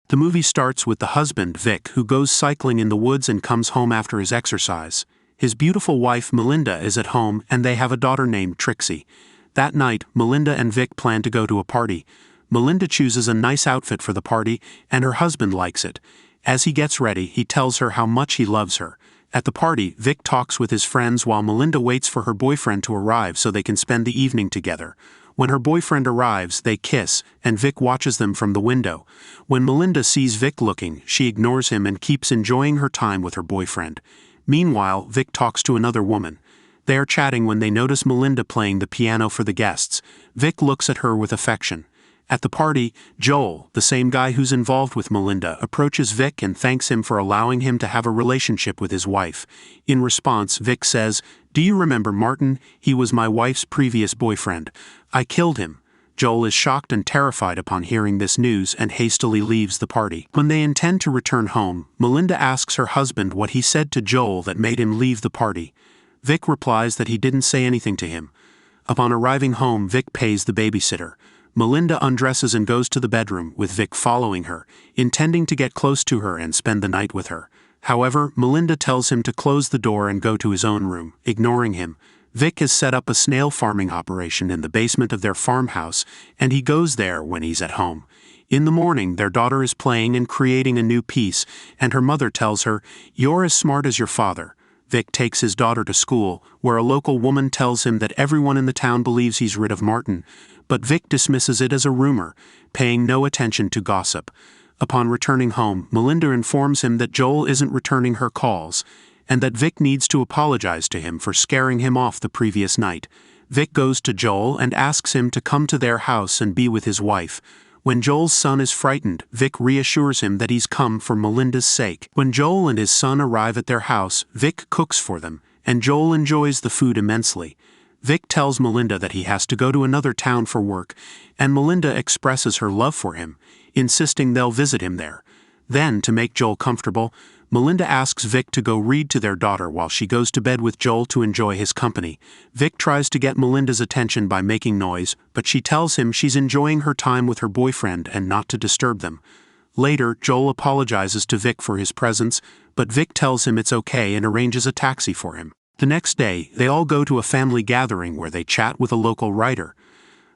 The movie starts with the husband, Vic, who goes cycling in the woods and comes home after his exercise. His beautiful wife, Melinda, is at home and they have a daughter named Trixie. That night, Melinda and Vic plan to go to a party. Melinda chooses a nice outfit for the party, and her husband likes it. As he gets ready, he tells her how much he loves her. At the party, Vic talks with his friends while Melinda waits for her boyfriend to arrive so they can spend the evening together. When her boyfriend arrives, they kiss, and Vic watches them from the window. When Melinda sees Vic looking, she ignores him and keeps enjoying her time with her boyfriend. Meanwhile, Vic talks to another woman. They are chatting when they notice Melinda playing the piano for the guests. Vic looks at her with affection. At the party, Joel, the same guy who's involved with Melinda, approaches Vic and thanks him for allowing him to have a relationship with his wife. In response, Vic says, "Do you remember Martin? He was my wife's previous boyfriend. I killed him." Joel is shocked and terrified upon hearing this news and hastily leaves the party. When they intend to return home, Melinda asks her husband what he said to Joel that made him leave the party. Vic replies that he didn't say anything to him. Upon arriving home, Vic pays the babysitter. Melinda undresses and goes to the bedroom, with Vic following her, intending to get close to her and spend the night with her. However, Melinda tells him to close the door and go to his own room, ignoring him. Vic has set up a snail farming operation in the basement of their farmhouse, and he goes there when he's at home. In the morning, their daughter is playing and creating a new piece, and her mother tells her, "You're as smart as your father." Vic takes his daughter to school, where a local woman tells him that everyone in the town believes he's rid of Martin, but Vic dismisses it as a rumor, paying no attention to gossip. Upon returning home, Melinda informs him that Joel isn't returning her calls, and that Vic needs to apologize to him for scaring him off the previous night. Vic goes to Joel and asks him to come to their house and be with his wife. When Joel's son is frightened, Vic reassures him that he's come for Melinda's sake. When Joel and his son arrive at their house, Vic cooks for them, and Joel enjoys the food immensely. Vic tells Melinda that he has to go to another town for work, and Melinda expresses her love for him, insisting they'll visit him there. Then, to make Joel comfortable, Melinda asks Vic to go read to their daughter while she goes to bed with Joel to enjoy his company. Vic tries to get Melinda's attention by making noise, but she tells him she's enjoying her time with her boyfriend and not to disturb them. Later, Joel apologizes to Vic for his presence, but Vic tells him it's okay and arranges a taxi for him. The next day, they all go to a family gathering where they chat with a local writer.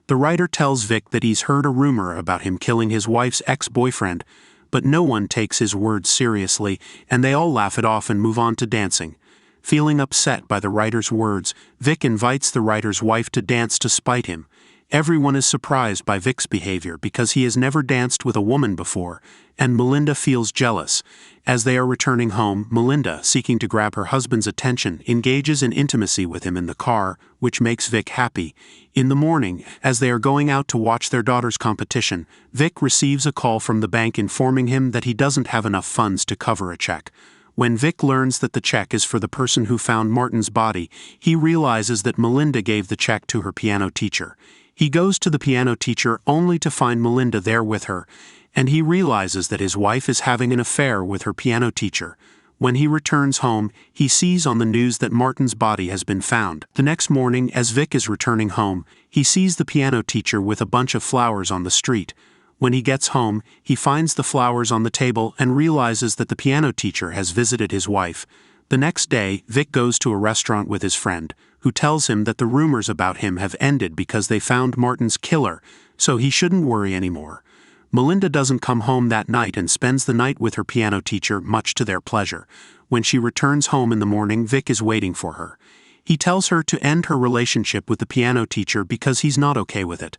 The writer tells Vic that he's heard a rumor about him killing his wife's ex-boyfriend, but no one takes his words seriously, and they all laugh it off and move on to dancing. Feeling upset by the writer's words, Vic invites the writer's wife to dance to spite him. Everyone is surprised by Vic's behavior because he has never danced with a woman before, and Melinda feels jealous. As they are returning home, Melinda, seeking to grab her husband's attention, engages in intimacy with him in the car, which makes Vic happy. In the morning, as they are going out to watch their daughter's competition, Vic receives a call from the bank informing him that he doesn't have enough funds to cover a check. When Vic learns that the check is for the person who found Martin's body, he realizes that Melinda gave the check to her piano teacher. He goes to the piano teacher only to find Melinda there with her, and he realizes that his wife is having an affair with her piano teacher. When he returns home, he sees on the news that Martin's body has been found. The next morning, as Vic is returning home, he sees the piano teacher with a bunch of flowers on the street. When he gets home, he finds the flowers on the table and realizes that the piano teacher has visited his wife. The next day, Vic goes to a restaurant with his friend, who tells him that the rumors about him have ended because they found Martin's killer, so he shouldn't worry anymore. Melinda doesn't come home that night and spends the night with her piano teacher, much to their pleasure. When she returns home in the morning, Vic is waiting for her. He tells her to end her relationship with the piano teacher because he's not okay with it.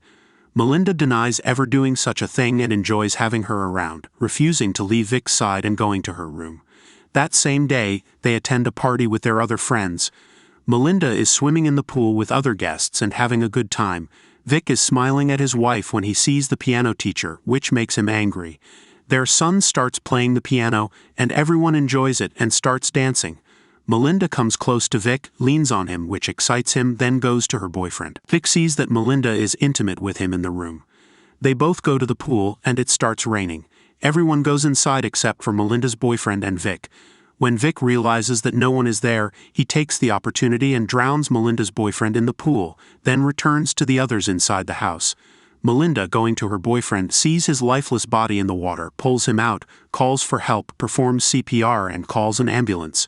Melinda denies ever doing such a thing and enjoys having her around, refusing to leave Vic's side and going to her room. That same day, they attend a party with their other friends. Melinda is swimming in the pool with other guests and having a good time. Vic is smiling at his wife when he sees the piano teacher, which makes him angry. Their son starts playing the piano, and everyone enjoys it and starts dancing. Melinda comes close to Vic, leans on him, which excites him, then goes to her boyfriend. Vic sees that Melinda is intimate with him in the room. They both go to the pool, and it starts raining. Everyone goes inside except for Melinda's boyfriend and Vic. When Vic realizes that no one is there, he takes the opportunity and drowns Melinda's boyfriend in the pool, then returns to the others inside the house. Melinda, going to her boyfriend, sees his lifeless body in the water, pulls him out, calls for help, performs CPR, and calls an ambulance.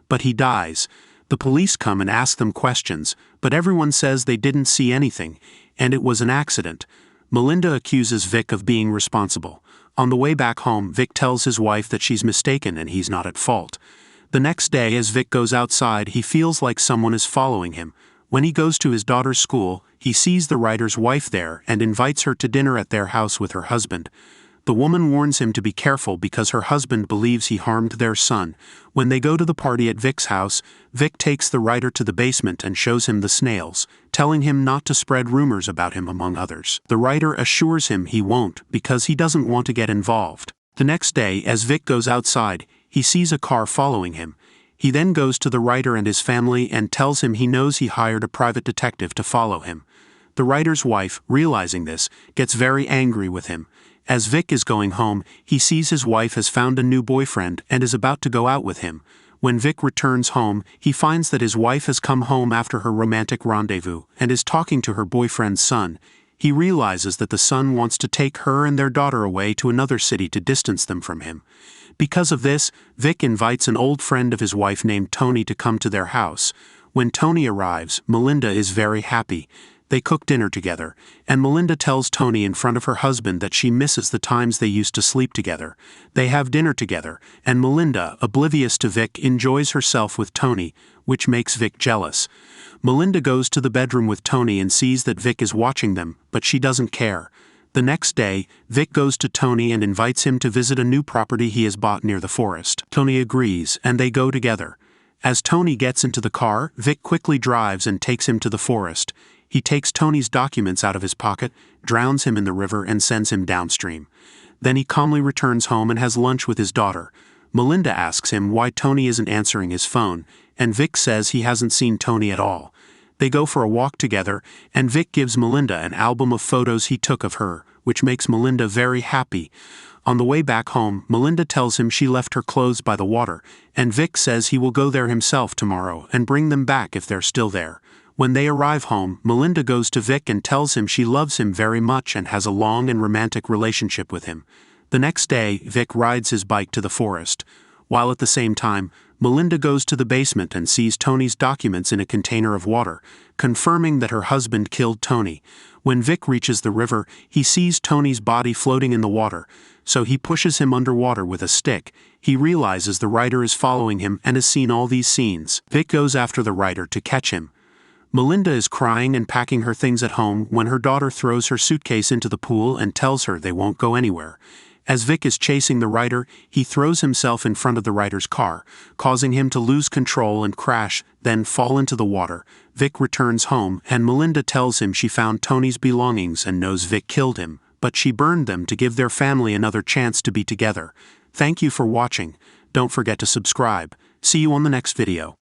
But he dies. The police come and ask them questions, but everyone says they didn't see anything, and it was an accident. Melinda accuses Vic of being responsible. On the way back home, Vic tells his wife that she's mistaken and he's not at fault. The next day, as Vic goes outside, he feels like someone is following him. When he goes to his daughter's school, he sees the writer's wife there and invites her to dinner at their house with her husband. The woman warns him to be careful because her husband believes he harmed their son. When they go to the party at Vic's house, Vic takes the writer to the basement and shows him the snails, telling him not to spread rumors about him among others. The writer assures him he won't because he doesn't want to get involved. The next day, as Vic goes outside, he sees a car following him. He then goes to the writer and his family and tells him he knows he hired a private detective to follow him. The writer's wife, realizing this, gets very angry with him. As Vic is going home, he sees his wife has found a new boyfriend and is about to go out with him. When Vic returns home, he finds that his wife has come home after her romantic rendezvous and is talking to her boyfriend's son. He realizes that the son wants to take her and their daughter away to another city to distance them from him. Because of this, Vic invites an old friend of his wife named Tony to come to their house. When Tony arrives, Melinda is very happy. They cook dinner together, and Melinda tells Tony in front of her husband that she misses the times they used to sleep together. They have dinner together, and Melinda, oblivious to Vic, enjoys herself with Tony, which makes Vic jealous. Melinda goes to the bedroom with Tony and sees that Vic is watching them, but she doesn't care. The next day, Vic goes to Tony and invites him to visit a new property he has bought near the forest. Tony agrees, and they go together. As Tony gets into the car, Vic quickly drives and takes him to the forest. He takes Tony's documents out of his pocket, drowns him in the river, and sends him downstream. Then he calmly returns home and has lunch with his daughter. Melinda asks him why Tony isn't answering his phone, and Vic says he hasn't seen Tony at all. They go for a walk together, and Vic gives Melinda an album of photos he took of her, which makes Melinda very happy. On the way back home, Melinda tells him she left her clothes by the water, and Vic says he will go there himself tomorrow and bring them back if they're still there. When they arrive home, Melinda goes to Vic and tells him she loves him very much and has a long and romantic relationship with him. The next day, Vic rides his bike to the forest. While at the same time, Melinda goes to the basement and sees Tony's documents in a container of water, confirming that her husband killed Tony. When Vic reaches the river, he sees Tony's body floating in the water, so he pushes him underwater with a stick. He realizes the writer is following him and has seen all these scenes. Vic goes after the writer to catch him. Melinda is crying and packing her things at home when her daughter throws her suitcase into the pool and tells her they won't go anywhere. As Vic is chasing the writer, he throws himself in front of the writer's car, causing him to lose control and crash, then fall into the water. Vic returns home, and Melinda tells him she found Tony's belongings and knows Vic killed him, but she burned them to give their family another chance to be together. Thank you for watching. Don't forget to subscribe. See you on the next video.